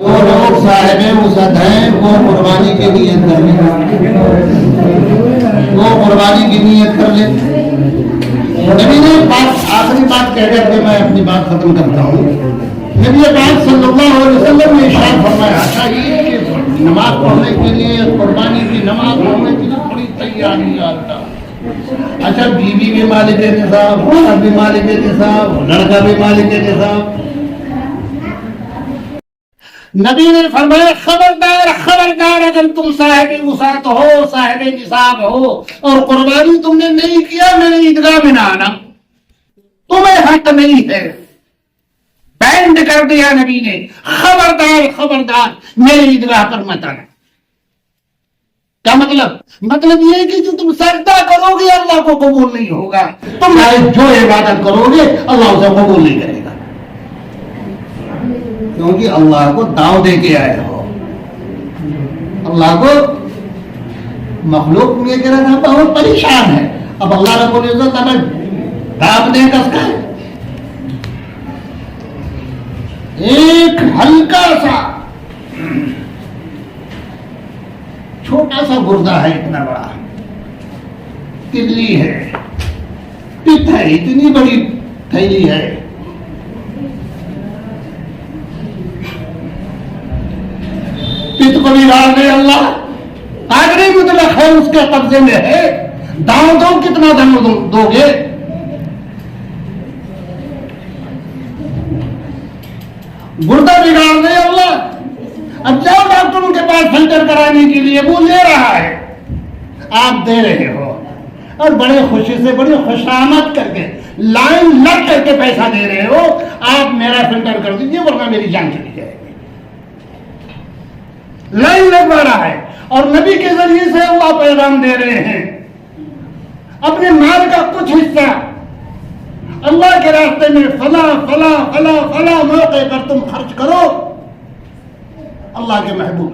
جو لوگ صاحب وسعت ہیں وہ قربانی کی نیت کر لیں، وہ قربانی کی نیت کر لیں۔ نبی نے آخری بات کہہ کر کے میں اپنی بات ختم کرتا ہوں۔ نبی پاک صلی اللہ علیہ وسلم نے ارشاد فرمایا، اچھا یہ کہ نماز پڑھنے کے لیے قربانی کی نماز پڑھنے کے لیے بڑی تیاری آتا، اچھا بیوی بھی مالک نصاب، مرد بھی مالک نصاب، لڑکا بھی مالک نصاب۔ نبی نے فرمایا خبردار خبردار، اگر تم صاحب وسعت ہو، صاحب نصاب ہو اور قربانی تم نے نہیں کیا، میرے عیدگاہ میں نہ آنا، تمہیں حق نہیں ہے۔ بینڈ کر دیا نبی نے، خبردار خبردار میرے عیدگاہ پر مت آنا۔ کیا مطلب یہ کہ جو تم سجدہ کرو گے اللہ کو قبول نہیں ہوگا، تم جو عبادت کرو گے اللہ اسے قبول نہیں کرے گا، کیونکہ اللہ کو داؤ دے کے آئے ہو۔ اللہ کو مخلوق یہ کہہ رہا تھا بہت پریشان ہے، اب اللہ رب العزت ہمیں داؤ دے کس کا ہے۔ ایک ہلکا سا چھوٹا سا گردہ ہے، اتنا بڑا تلی ہے، پت ہے، اتنی بڑی تھیلی ہے، پت کو بھی ڈال دے اللہ، آگے مطلق ہے اس کے قبضے میں ہے، داؤ دو کتنا دم دو گے؟ گردہ بگاڑ دے اللہ، اب جاؤ ڈاکٹروں کے پاس فلٹر کرانے کے لیے، وہ لے رہا ہے، آپ دے رہے ہو اور بڑے خوشی سے بڑی خوشامد کر کے لائن لگ کر کے پیسہ دے رہے ہو، آپ میرا فلٹر کر دیجیے ورنہ میری جان چلی جائے گی۔ لائن لگوا رہا ہے اور نبی کے ذریعے سے اللہ پیغام دے رہے ہیں، اپنے مال کا کچھ حصہ اللہ کے راستے میں فلاں فلاں فلاں فلاں موقع پر تم خرچ کرو، اللہ کے محبوب